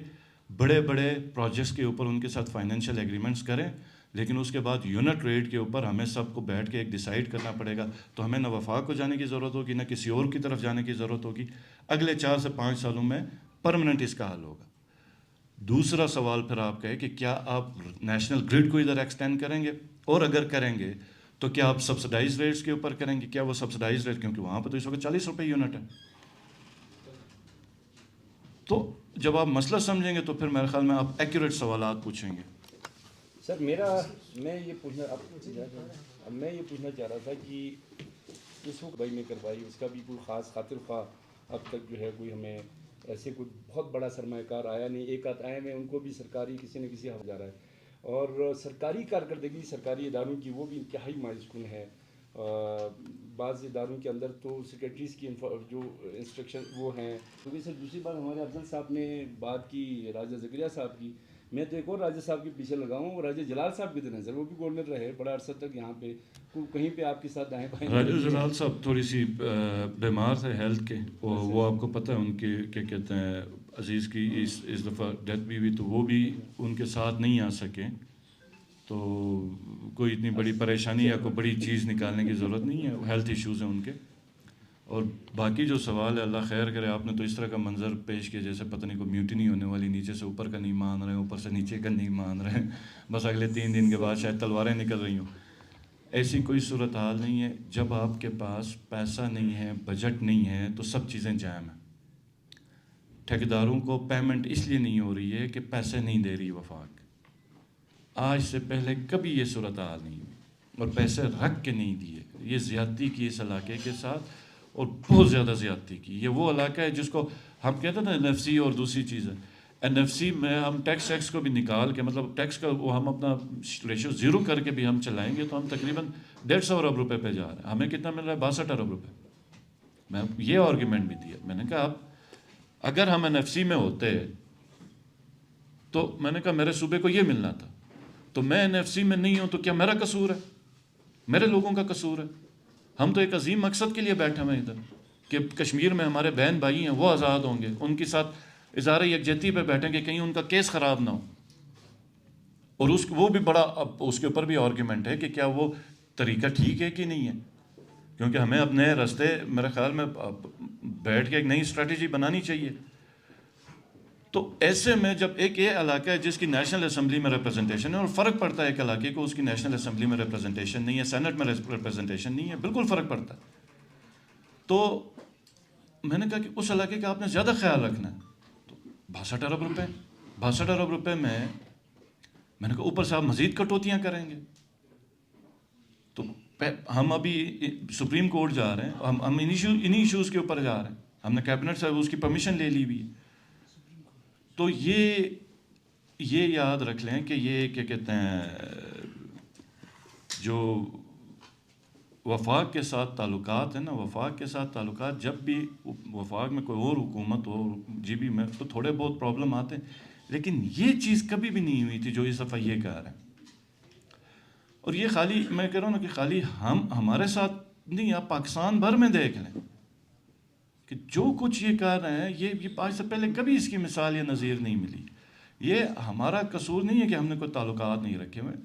بڑے بڑے پروجیکٹس کے اوپر ان کے ساتھ فائنینشیل ایگریمنٹس کریں, لیکن اس کے بعد یونٹ ریٹ کے اوپر ہمیں سب کو بیٹھ کے ایک ڈیسائیڈ کرنا پڑے گا. تو ہمیں نہ وفاق کو جانے کی ضرورت ہوگی نہ کسی اور کی طرف جانے کی ضرورت ہوگی. اگلے 4 سے 5 سالوں میں پرماننٹ اس کا حل ہوگا. دوسرا سوال پھر آپ کا ہے کہ کیا آپ نیشنل گرڈ کو ادھر ایکسٹینڈ کریں گے, اور اگر کریں گے تو کیا آپ سبسڈائز ریٹس کے اوپر کریں گے؟ کیا وہ سبسڈائز ریٹ, کیونکہ وہاں پہ تو اس وقت 40 روپے یونٹ ہے. تو جب آپ مسئلہ سمجھیں گے تو پھر میرے خیال میں آپ ایکوریٹ سوالات پوچھیں گے. سر میں یہ پوچھنا چاہ رہا تھا کہ اس وقت بھائی میں کروائی اس کا بھی کوئی خاص خاطر خواہ اب تک جو ہے کوئی ہمیں ایسے کوئی بہت بڑا سرمایہ کار آیا نہیں. ایک آدھ آئے میں ان کو بھی سرکاری کسی نہ کسی حوالے جا رہا ہے, اور سرکاری کارکردگی سرکاری اداروں کی وہ بھی انتہائی مایوس کن ہے. بعض اداروں کے اندر تو سیکریٹریز کی جو انسٹرکشن وہ ہیں. کیونکہ سر دوسری بات ہمارے افضل صاحب نے بات کی راجہ زکریا صاحب کی, میں تو ایک اور راجہ صاحب کے پیچھے لگاؤں, راجہ جلال صاحب کی طرح سر وہ بھی گورنر رہے بڑا عرصہ تک یہاں پہ, کہیں پہ آپ کے ساتھ دائیں بائیں. راجہ جلال صاحب تھوڑی سی بیمار تھے ہیلتھ کے, وہ آپ کو پتہ ہے ان کے کیا کہتے ہیں عزیز کی اس دفعہ ڈیتھ بھی ہوئی, تو وہ بھی ان کے ساتھ نہیں آ سکے. تو کوئی اتنی بڑی پریشانی یا کوئی بڑی چیز نکالنے کی ضرورت نہیں ہے, ہیلتھ ایشوز ہیں ان کے. اور باقی جو سوال ہے اللہ خیر کرے، آپ نے تو اس طرح کا منظر پیش کیا جیسے پتہ نہیں کوئی میوٹنی ہونے والی، نیچے سے اوپر کا نہیں مان رہے ہیں، اوپر سے نیچے کا نہیں مان رہے ہیں، بس اگلے 3 دن کے بعد شاید تلواریں نکل رہی ہوں. ایسی کوئی صورتحال نہیں ہے. جب آپ کے پاس پیسہ نہیں ہے، بجٹ نہیں ہے، تو سب چیزیں جائم ہیں. ٹھیکیداروں کو پیمنٹ اس لیے نہیں ہو رہی ہے کہ پیسے نہیں دے رہی وفاق. آج سے پہلے کبھی یہ صورتحال نہیں ہوئی اور پیسے رکھ کے نہیں دیے. یہ زیادتی کی اس علاقے کے ساتھ، اور بہت زیادہ زیادتی کی. یہ وہ علاقہ ہے جس کو ہم کہتے ہیں نا NFC اور دوسری چیزیں. NFC میں ہم ٹیکس کو بھی نکال کے، مطلب ٹیکس کا وہ ہم اپنا ریشو 0 کر کے بھی ہم چلائیں گے تو ہم تقریباً 150 ارب روپے پہ جا رہے ہیں. ہمیں کتنا مل رہا ہے؟ 62 ارب روپے. میں یہ آرگیومنٹ بھی دیا. میں نے کہا آپ اگر ہم NFC میں ہوتے تو میں نے کہا میرے صوبے کو یہ ملنا تھا، تو میں NFC میں نہیں ہوں تو کیا میرا قصور ہے؟ میرے لوگوں کا قصور ہے؟ ہم تو ایک عظیم مقصد کے لیے بیٹھے ہوئے ادھر کہ کشمیر میں ہمارے بہن بھائی ہیں وہ آزاد ہوں گے، ان کے ساتھ اظہار یکجہتی پہ بیٹھیں کہ کہیں ان کا کیس خراب نہ ہو. اور وہ بھی بڑا اس کے اوپر بھی آرگیومنٹ ہے کہ کیا وہ طریقہ ٹھیک ہے کہ نہیں ہے، کیونکہ ہمیں اپنے راستے میرے خیال میں بیٹھ کے ایک نئی اسٹریٹجی بنانی چاہیے. تو ایسے میں جب ایک یہ علاقہ ہے جس کی نیشنل اسمبلی میں ریپرزنٹیشن ہے، اور فرق پڑتا ہے ایک علاقے کو اس کی نیشنل اسمبلی میں ریپرزنٹیشن نہیں ہے، سینٹ میں ریپرزنٹیشن نہیں ہے، بالکل فرق پڑتا ہے. تو میں نے کہا کہ اس علاقے کا آپ نے زیادہ خیال رکھنا ہے. تو 62 ارب روپے 62 ارب روپے میں نے کہا اوپر سے آپ مزید کٹوتیاں کریں گے. تو ہم ابھی سپریم کورٹ جا رہے ہیں، ہم انہی ایشوز کے اوپر جا رہے ہیں. ہم نے کیبنٹ سے اس کی پرمیشن لے لی بھی ہے. تو یہ یاد رکھ لیں کہ یہ کیا کہتے ہیں، جو وفاق کے ساتھ تعلقات ہیں نا، وفاق کے ساتھ تعلقات جب بھی وفاق میں کوئی اور حکومت ہو جی بی میں تو تھوڑے بہت پرابلم آتے ہیں، لیکن یہ چیز کبھی بھی نہیں ہوئی تھی جو اس دفعہ یہ کہہ رہے ہیں. اور یہ خالی میں کہہ رہا ہوں نا کہ خالی ہمارے ساتھ نہیں، آپ پاکستان بھر میں دیکھ لیں کہ جو کچھ یہ کر رہے ہیں، یہ آج سے پہلے کبھی اس کی مثال یا نظیر نہیں ملی. یہ ہمارا قصور نہیں ہے کہ ہم نے کوئی تعلقات نہیں رکھے ہوئے.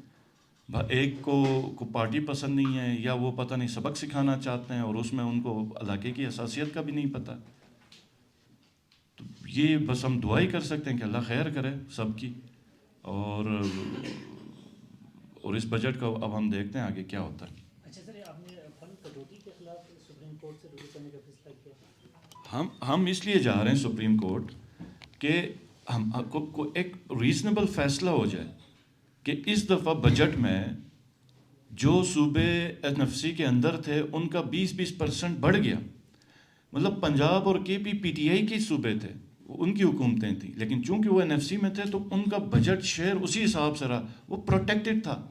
ایک کو پارٹی پسند نہیں ہے، یا وہ پتہ نہیں سبق سکھانا چاہتے ہیں اور اس میں ان کو علاقے کی حساسیت کا بھی نہیں پتہ. تو یہ بس ہم دعا ہی کر سکتے ہیں کہ اللہ خیر کرے سب کی. اور اس بجٹ کا اب ہم دیکھتے ہیں آگے کیا ہوتا ہے. اچھا سر، آپ نے فن کٹوتی کے خلاف سپریم کورٹ سے رجوع کرنے کا فیصلہ کیا؟ ہم اس لیے جا رہے ہیں سپریم کورٹ کہ ہم کو ایک ریزنیبل فیصلہ ہو جائے کہ اس دفعہ بجٹ میں جو صوبے NFC کے اندر تھے ان کا 20% بڑھ گیا. مطلب پنجاب اور KP PTI کے صوبے تھے، ان کی حکومتیں تھیں، لیکن چونکہ وہ NFC میں تھے تو ان کا بجٹ شیئر اسی حساب سے رہا، وہ پروٹیکٹڈ تھا.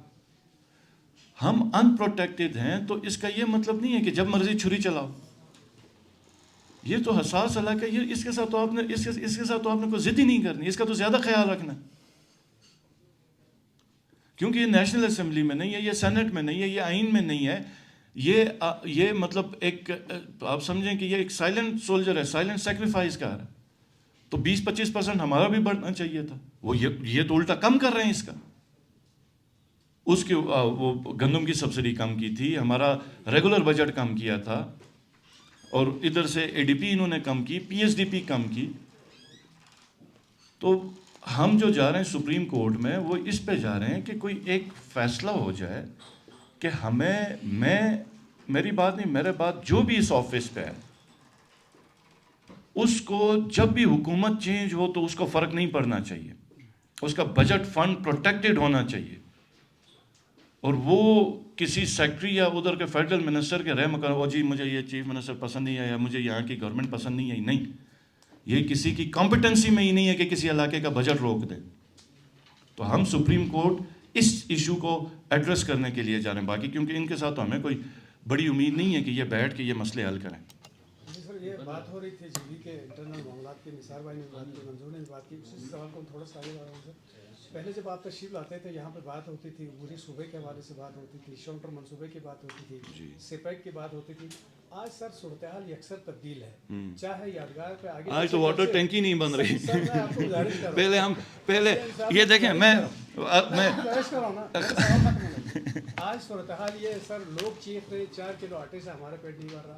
ہم ان پروٹیکٹڈ ہیں تو اس کا یہ مطلب نہیں ہے کہ جب مرضی چھری چلاؤ. یہ تو حساس علاقہ ہے، اس کے ساتھ تو آپ نے کوئی ضد ہی نہیں کرنی، اس کا تو زیادہ خیال رکھنا ہے. کیونکہ یہ نیشنل اسمبلی میں نہیں ہے، یہ سینٹ میں نہیں ہے، یہ آئین میں نہیں ہے. یہ مطلب ایک آپ سمجھیں کہ یہ ایک سائلنٹ سولجر ہے، سائلنٹ سیکریفائز کا ہے. تو 20-25% ہمارا بھی بڑھنا چاہیے تھا. وہ یہ تو الٹا کم کر رہے ہیں اس کا. اس کے وہ گندم کی سبسڈی کم کی تھی، ہمارا ریگولر بجٹ کم کیا تھا، اور ادھر سے ADP انہوں نے کم کی، PSDP کم کی. تو ہم جو جا رہے ہیں سپریم کورٹ میں وہ اس پہ جا رہے ہیں کہ کوئی ایک فیصلہ ہو جائے کہ میری بات نہیں، میرے بات جو بھی اس آفس پہ ہے اس کو جب بھی حکومت چینج ہو تو اس کو فرق نہیں پڑنا چاہیے، اس کا بجٹ فنڈ پروٹیکٹڈ ہونا چاہیے. اور وہ کسی سیکٹری یا ادھر کے فیڈرل منسٹر کے رحم کرو جی مجھے یہ چیف منسٹر پسند نہیں ہے یا مجھے یہاں کی گورنمنٹ پسند نہیں ہے. نہیں، یہ کسی کی کمپٹنسی میں ہی نہیں ہے کہ کسی علاقے کا بجٹ روک دے. تو ہم سپریم کورٹ اس ایشو کو ایڈریس کرنے کے لیے جا رہے ہیں. باقی کیونکہ ان کے ساتھ تو ہمیں کوئی بڑی امید نہیں ہے کہ یہ بیٹھ کے یہ مسئلے حل کریں. سر یہ بات ہو رہی تھی جی بی کے انٹرنل معاملات کی، نثار بھائی نے بات کی، منظور نے بات کی. اسی سوال کو تھوڑا سا آگے بڑھا رہا ہوں سر. پہلے جب آپ تشریف لاتے تھے یہاں پہ بات ہوتی تھی پوری صوبے کے حوالے سے بات ہوتی تھی، شونٹر منصوبے کی بات ہوتی تھی، سیپیک کی بات ہوتی تھی. آج سر صورتحال یکسر تبدیل ہے، چاہے یادگار پہ آگے آج تو واٹر ٹینکی نہیں بن رہی. پہلے یہ دیکھیں میں آج صورتحال یہ ہے سر، لوگ چیخ رہے 4 کلو آٹے سے ہمارا پیٹ نہیں بھر رہا.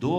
2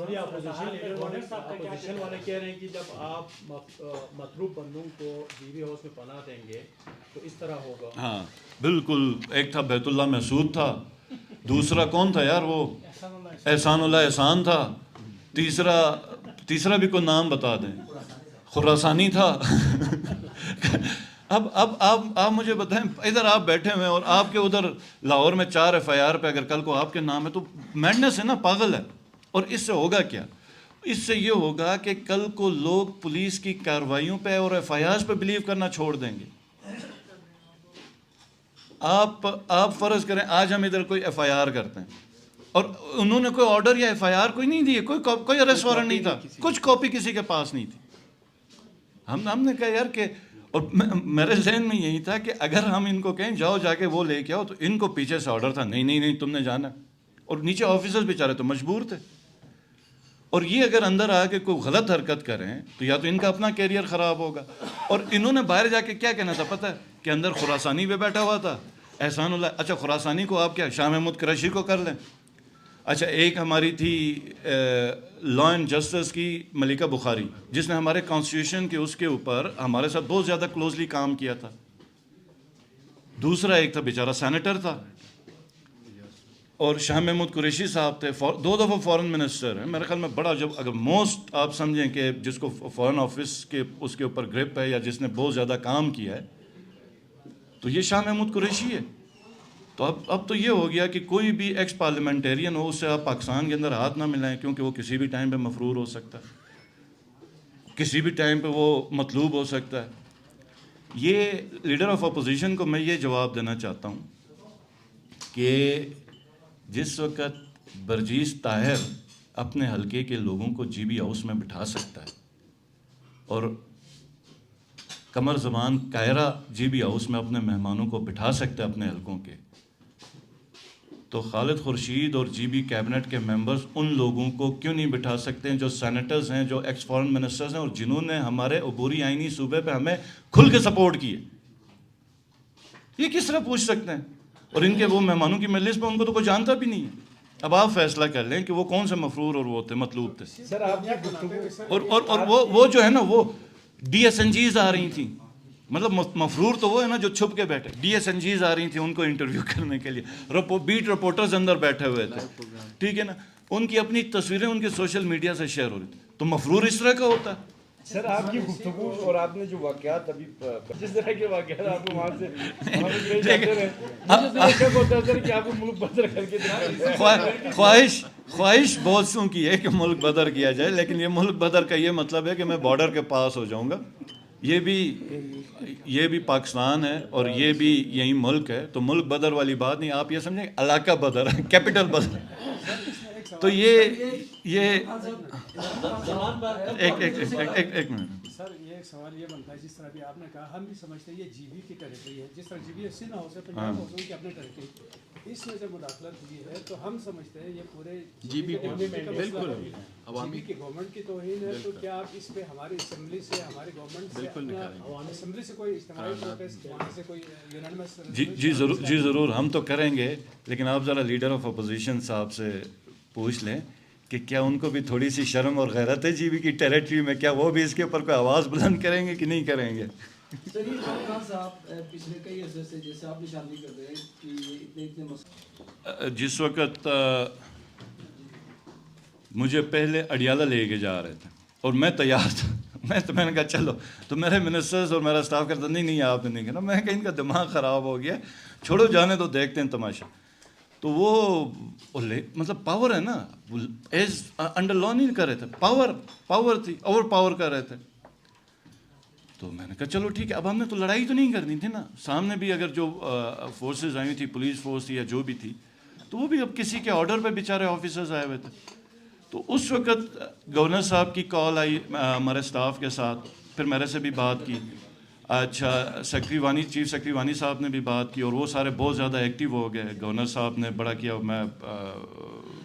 سوری اپوزیشن والے کہہ رہے ہیں کہ جب آپ مطلوب بندوں کو جی بی ہاؤس میں پناہ دیں گے تو اس طرح ہوگا. ہاں بالکل. ایک تھا بیت اللہ محسود تھا, دوسرا کون تھا یار وہ احسان اللہ احسان تھا, تیسرا بھی کوئی نام بتا دیں, خراسانی تھا. اب آپ مجھے بتائیں, ادھر آپ بیٹھے ہوئے ہیں اور آپ کے ادھر لاہور میں 4 FIR پہ اگر کل کو آپ کے نام ہے تو میڈنس ہے نا, پاگل ہے. اور اس سے ہوگا کیا؟ اس سے یہ ہوگا کہ کل کو لوگ پولیس کی کارروائیوں پہ اور FIRs پہ بلیو کرنا چھوڑ دیں گے. آپ فرض کریں آج ہم ادھر کوئی FIR کرتے ہیں اور انہوں نے کوئی آرڈر یا FIR کوئی نہیں دی, کوئی اریسٹ وارنٹ نہیں تھا, کچھ کاپی کسی کے پاس نہیں تھی. ہم نے کہا یار کہ, اور میرے ذہن میں یہی تھا کہ اگر ہم ان کو کہیں جاؤ جا کے وہ لے کے آؤ, تو ان کو پیچھے سے آرڈر تھا نہیں تم نے جانا, اور نیچے آفیسرز بیچارے تو مجبور تھے. اور یہ اگر اندر آ کے کوئی غلط حرکت کریں تو یا تو ان کا اپنا کیریئر خراب ہوگا. اور انہوں نے باہر جا کے کیا کہنا تھا پتہ ہے, کہ اندر خراسانی پہ بیٹھا ہوا تھا احسان اللہ. اچھا خراسانی کو آپ کیا شاہ محمود قریشی کو کر لیں. اچھا ایک ہماری تھی لا اینڈ جسٹس کی ملکہ بخاری, جس نے ہمارے کانسٹیٹیوشن کے اس کے اوپر ہمارے ساتھ بہت زیادہ کلوزلی کام کیا تھا. دوسرا ایک تھا بیچارہ سینیٹر تھا, اور شاہ محمود قریشی صاحب تھے 2 دفعہ فورن منسٹر ہیں. میرے خیال میں بڑا, جب اگر موسٹ آپ سمجھیں کہ جس کو فورن آفس کے اس کے اوپر گرپ ہے یا جس نے بہت زیادہ کام کیا ہے, تو یہ شاہ محمود قریشی ہے. تو اب تو یہ ہو گیا کہ کوئی بھی ایکس پارلیمنٹیرین ہو, اس سے آپ پاکستان کے اندر ہاتھ نہ ملائیں, کیونکہ وہ کسی بھی ٹائم پہ مفرور ہو سکتا ہے, کسی بھی ٹائم پہ وہ مطلوب ہو سکتا ہے. یہ لیڈر آف اپوزیشن کو میں یہ جواب دینا چاہتا ہوں کہ جس وقت برجیس طاہر اپنے حلقے کے لوگوں کو جی بی ہاؤس میں بٹھا سکتا ہے, اور قمر زمان قاہرہ جی بی ہاؤس میں اپنے مہمانوں کو بٹھا سکتا ہے اپنے حلقوں کے, تو خالد خورشید اور جی بی کیبنٹ کے ممبرز ان لوگوں کو کیوں نہیں بٹھا سکتے ہیں جو سینیٹرز ہیں, جو ایکس فارن منسٹرز ہیں, اور جنہوں نے ہمارے عبوری آئینی صوبے پہ ہمیں کھل کے سپورٹ کیے. یہ کس طرح پوچھ سکتے ہیں؟ اور ان کے وہ مہمانوں کی مجلس میں ان کو تو کوئی جانتا بھی نہیں ہے. اب آپ فیصلہ کر لیں کہ وہ کون سے مفرور اور وہ تھے مطلوب تھے. سر آپ کی گفتگو اور وہ جو ہے نا, وہ DSNGs آ رہی تھیں, مطلب مفرور تو وہ ہے نا جو چھپ کے بیٹھے, DSNGs آ رہی تھیں ان کو انٹرویو کرنے کے لیے, بیٹ رپورٹرز اندر بیٹھے ہوئے تھے, ٹھیک ہے نا, ان کی اپنی تصویریں ان کے سوشل میڈیا سے شیئر ہو رہی تھیں. تو مفرور اس طرح کا ہوتا ہے. سر آپ کی گفتگو اور آپ نے جو واقعات ابھی جس طرح کے واقعات آپ کو وہاں سے لے جاتے رہے, مجھے شک ہوتا ہے سر کہ آپ کو ملک بدر کر کے خواہش بہت سوں کی ہے کہ ملک بدر کیا جائے, لیکن یہ ملک بدر کا یہ مطلب ہے کہ میں بارڈر کے پاس ہو جاؤں گا. یہ بھی پاکستان ہے اور یہ بھی یہی ملک ہے, تو ملک بدر والی بات نہیں. آپ یہ سمجھیں علاقہ بدر, کیپٹل بدر. تو یہ ایک منٹ سر, یہ ایک سوال یہ بنتا ہے, جس طرح بھی آپ نے کہا, ہم بھی سمجھتے ہیں یہ جی بی کی ٹریٹری ہے, جس طرح جی بی ایس سی نہ ہو سکے پنجاب ہاؤس کی اپنے ٹریٹری, اس میں جب مداخلت ہوئی ہے تو ہم سمجھتے ہیں یہ پورے جی بی بالکل عوامی کی گورنمنٹ کی توہین ہے. تو کیا آپ اس پہ ہماری اسمبلی سے, ہماری گورنمنٹ سے, اسمبلی سے کوئی اجتماعی پروٹیسٹ, وہاں سے کوئی یونانیمس؟ جی ضرور ہم تو کریں گے, لیکن آپ ذرا لیڈر آف اپوزیشن صاحب سے پوچھ لیں کہ کیا ان کو بھی تھوڑی سی شرم اور غیرت ہے جی بی کی ٹیریٹری میں, کیا وہ بھی اس کے اوپر کوئی آواز بلند کریں گے کہ نہیں کریں گے؟ سر یہ خان صاحب پچھلے کئی عرصے سے جیسے آپ نشاندہی کر رہے ہیں کہ اتنے مسئلے, جس وقت مجھے پہلے اڈیالہ لے کے جا رہے تھے اور میں تیار تھا, میں نے کہا چلو, تو میرے منسٹرز اور میرا سٹاف کرتا نہیں آپ نے نہیں کہنا. میں کہا ان کا دماغ خراب ہو گیا, چھوڑو جانے تو دیکھتے ہیں تماشا. تو وہ مطلب پاور ہے نا, ایز انڈر لا نہیں کر رہے تھے, پاور تھی, اوور پاور کر رہے تھے. تو میں نے کہا چلو ٹھیک ہے, اب ہم نے تو لڑائی تو نہیں کرنی تھی نا. سامنے بھی اگر جو فورسز آئی تھی, پولیس فورس تھی یا جو بھی تھی, تو وہ بھی اب کسی کے آرڈر پہ بیچارے آفیسرز آئے ہوئے تھے. تو اس وقت گورنر صاحب کی کال آئی ہمارے سٹاف کے ساتھ, پھر میرے سے بھی بات کی. اچھا چیف سیکرٹری وانی صاحب نے بھی بات کی, اور وہ سارے بہت زیادہ ایکٹیو ہو گئے. گورنر صاحب نے بڑا کیا, میں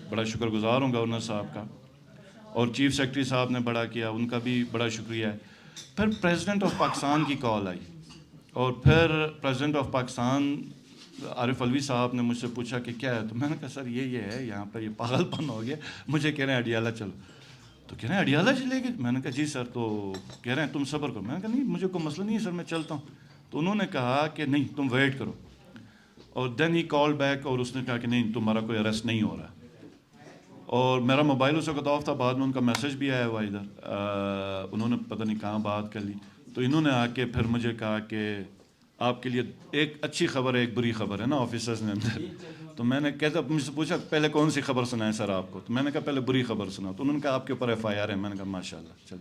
بڑا شکر گزار ہوں گورنر صاحب کا, اور چیف سیکرٹری صاحب نے بڑا کیا, ان کا بھی بڑا شکریہ ہے. پھر پریزیڈنٹ آف پاکستان کی کال آئی, اور پھر پریزیڈنٹ آف پاکستان عارف الوی صاحب نے مجھ سے پوچھا کہ کیا ہے, تو میں نے کہا سر یہ ہے, یہاں پر یہ پاگل پن ہو گیا, مجھے کہہ رہے ہیں اڈیالہ چلو. تو کہہ رہے ہیں اڈیالہ چلے گئے؟ میں نے کہا جی سر. تو کہہ رہے ہیں تم صبر کرو. میں نے کہا نہیں مجھے کوئی مسئلہ نہیں ہے سر, میں چلتا ہوں. تو انہوں نے کہا کہ نہیں تم ویٹ کرو, اور دین ہی کال بیک, اور اس نے کہا کہ نہیں تمہارا کوئی اریسٹ نہیں ہو رہا. اور میرا موبائل اس وقت آف تھا, بعد میں ان کا میسج بھی آیا ہوا ادھر, انہوں نے پتہ نہیں کہاں بات کر لی. تو انہوں نے آ کے پھر مجھے کہا کہ آپ کے لیے ایک اچھی خبر ہے ایک بری خبر ہے نا آفیسرز نے اندر. تو میں نے کہتا مجھ سے پوچھا پہلے کون سی خبر سنائیں سر آپ کو؟ تو میں نے کہا پہلے بری خبر سناؤ. تو انہوں نے کہا آپ کے اوپر FIR ہے. میں نے کہا ماشاء اللہ چلے.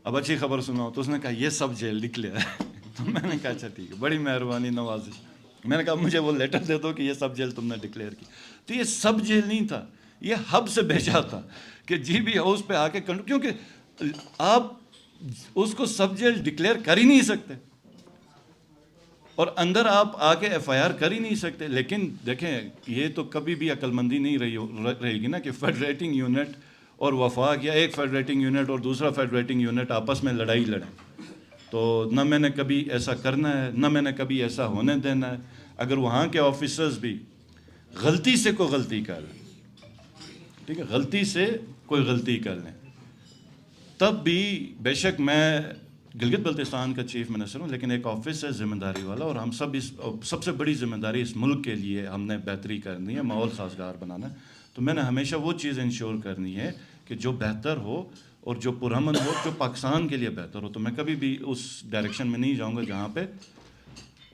اب اچھی خبر سناؤ. تو اس نے کہا یہ سب جیل نکلے ہے. تو میں نے کہا اچھا ٹھیک ہے, بڑی مہربانی نوازش. میں نے کہا مجھے وہ لیٹر دے دو کہ یہ سب جیل تم نے ڈکلیئر کی. تو یہ سب جیل نہیں تھا, یہ ہب سے بھیجا تھا کہ جی بی ہاؤس پہ آ کے کیونکہ آپ اس کو سب جیل ڈکلیئر کر ہی نہیں سکتے, اور اندر آپ آ کے FIR کر ہی نہیں سکتے. لیکن دیکھیں یہ تو کبھی بھی عقل مندی نہیں رہے گی نا کہ فیڈریٹنگ یونٹ اور وفاق, یا ایک فیڈریٹنگ یونٹ اور دوسرا فیڈریٹنگ یونٹ آپس میں لڑائی لڑیں. تو نہ میں نے کبھی ایسا کرنا ہے, نہ میں نے کبھی ایسا ہونے دینا ہے. اگر وہاں کے آفیسرز بھی غلطی سے کوئی غلطی کر لیں, ٹھیک ہے, غلطی سے کوئی غلطی کر لیں, تب بھی بے شک میں گلگت بلتستان کا چیف منسٹر ہوں, لیکن ایک آفس ہے ذمہ داری والا, اور ہم سب سے بڑی ذمہ داری اس ملک کے لیے ہم نے بہتری کرنی ہے, ماحول سازگار بنانا ہے. تو میں نے ہمیشہ وہ چیز انشور کرنی ہے کہ جو بہتر ہو اور جو پرامن ہو, جو پاکستان کے لیے بہتر ہو. تو میں کبھی بھی اس ڈائریکشن میں نہیں جاؤں گا جہاں پہ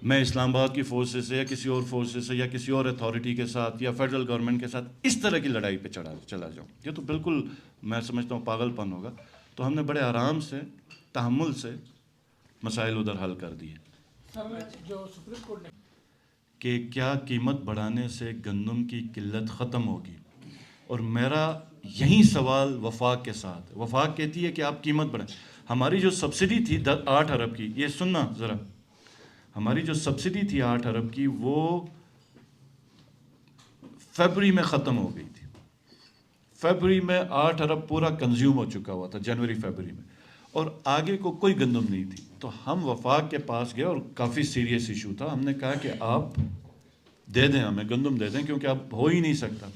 میں اسلام آباد کی فورسز سے یا کسی اور فورسز سے یا کسی اور اتھارٹی کے ساتھ یا فیڈرل گورنمنٹ کے ساتھ اس طرح کی لڑائی پہ چلا جاؤں. یہ تو بالکل میں سمجھتا ہوں پاگل پن ہوگا. تو ہم نے بڑے آرام سے تحمل سے مسائل ادھر حل کر دیے. کہ کیا قیمت بڑھانے سے گندم کی قلت ختم ہوگی, اور میرا یہی سوال وفاق کے ساتھ. وفاق کہتی ہے کہ آپ قیمت بڑھائیں. ہماری جو سبسڈی تھی 8 ارب کی, یہ سننا ذرا, ہماری جو سبسڈی تھی 8 ارب کی وہ فیبری میں ختم ہو گئی تھی. فیبری میں 8 ارب پورا کنزیوم ہو چکا ہوا تھا, جنوری فیبری میں, اور آگے کو کوئی گندم نہیں تھی. تو ہم وفاق کے پاس گئے, اور کافی سیریس ایشو تھا. ہم نے کہا کہ آپ دے دیں, ہمیں گندم دے دیں, کیونکہ اب ہو ہی نہیں سکتا.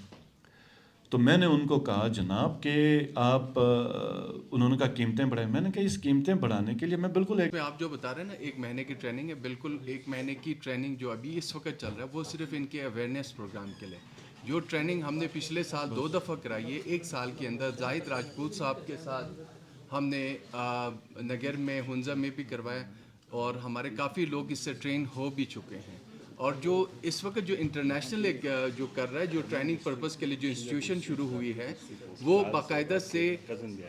تو میں نے ان کو کہا جناب کہ آپ, انہوں نے کہا قیمتیں بڑھائیں. میں نے کہا اس قیمتیں بڑھانے کے لیے میں بالکل آپ جو بتا رہے ہیں نا 1 مہینے کی ٹریننگ ہے, بالکل 1 مہینے کی ٹریننگ جو ابھی اس وقت چل رہا ہے وہ صرف ان کے اویئرنیس پروگرام کے لیے. جو ٹریننگ ہم نے پچھلے سال 2 دفعہ کرائی ہے, 1 سال کے اندر زاہد راجپوت صاحب کے ساتھ ہم نے نگر میں ہنزا میں بھی کروایا, اور ہمارے کافی لوگ اس سے ٹرین ہو بھی چکے ہیں. اور جو اس وقت جو انٹرنیشنل ایک جو کر رہا ہے, جو ٹریننگ پرپس کے لیے جو انسٹیٹیوشن شروع ہوئی ہے, وہ باقاعدہ سے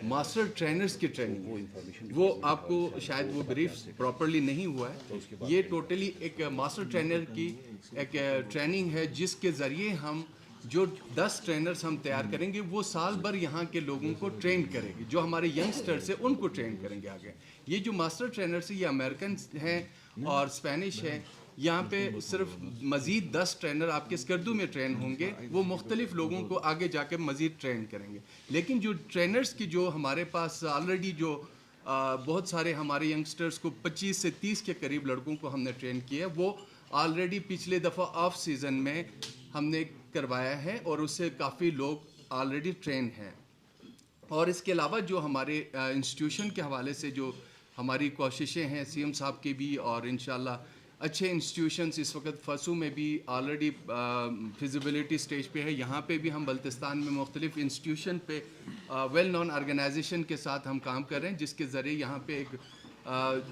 ماسٹر ٹرینرز کی ٹریننگ, وہ آپ کو شاید وہ بریف پراپرلی نہیں ہوا ہے. یہ ٹوٹلی ایک ماسٹر ٹرینر کی ایک ٹریننگ ہے, جس کے ذریعے ہم جو 10 ٹرینرز ہم تیار کریں گے, وہ سال بھر یہاں کے لوگوں کو ٹرین کریں گے. جو ہمارے ینگسٹرز ہیں ان کو ٹرین کریں گے آگے. یہ جو ماسٹر ٹرینرز ہیں یہ امریکن ہیں اور اسپینش ہے. یہاں پہ صرف مزید 10 ٹرینر آپ کے اسکردو میں ٹرین ہوں گے, وہ مختلف لوگوں کو آگے جا کے مزید ٹرین کریں گے. لیکن جو ٹرینرز کی جو ہمارے پاس آلریڈی جو بہت سارے ہمارے ینگسٹرز کو 25 سے 30 کے قریب لڑکوں کو ہم نے ٹرین کیا ہے, وہ آلریڈی پچھلے دفعہ آف سیزن میں ہم نے کروایا ہے, اور اس سے کافی لوگ آلریڈی ٹرین ہیں. اور اس کے علاوہ جو ہمارے انسٹیٹیوشن کے حوالے سے جو ہماری کوششیں ہیں CM صاحب کی بھی, اور انشاءاللہ اچھے انسٹیٹیوشنز اس وقت فسو میں بھی آلریڈی فیزیبلٹی سٹیج پہ ہے. یہاں پہ بھی ہم بلتستان میں مختلف انسٹیٹیوشن پہ ویل نون آرگنائزیشن کے ساتھ ہم کام کر رہے ہیں, جس کے ذریعے یہاں پہ ایک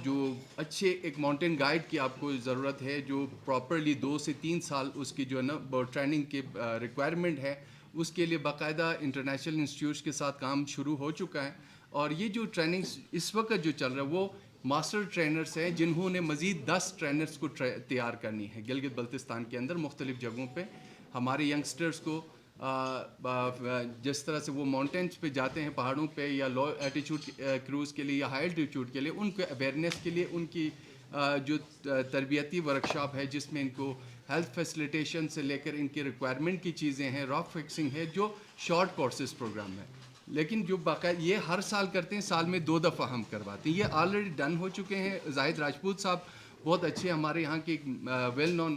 جو اچھے ایک ماؤنٹین گائیڈ کی آپ کو ضرورت ہے, جو پراپرلی 2 سے 3 سال اس کی جو ہے نا ٹریننگ کی ریکوائرمنٹ ہے, اس کے لیے باقاعدہ انٹرنیشنل انسٹیٹیوٹس کے ساتھ کام شروع ہو چکا ہے. اور یہ جو ٹریننگ اس وقت جو چل رہا ہے وہ ماسٹر ٹرینرز ہیں, جنہوں نے مزید 10 ٹرینرز کو تیار کرنی ہے گلگت بلتستان کے اندر مختلف جگہوں پہ. ہمارے ینگسٹرز کو جس طرح سے وہ ماؤنٹینس پہ جاتے ہیں, پہاڑوں پہ, یا لو ایٹیچیوڈ کروز کے لیے یا ہائی الٹیٹیوڈ کے لیے, ان کے اویئرنیس کے لیے ان کی جو تربیتی ورکشاپ ہے, جس میں ان کو ہیلتھ فیسیلیٹیشن سے لے کر ان کی ریکوائرمنٹ کی چیزیں ہیں, راک فکسنگ ہے, جو شارٹ کورسز پروگرام ہے. لیکن جو باقاعدہ یہ ہر سال کرتے ہیں, سال میں 2 دفعہ ہم کرواتے ہیں. یہ آلریڈی ڈن ہو چکے ہیں. زاہد راجپوت صاحب بہت اچھے ہمارے یہاں کے ویل نون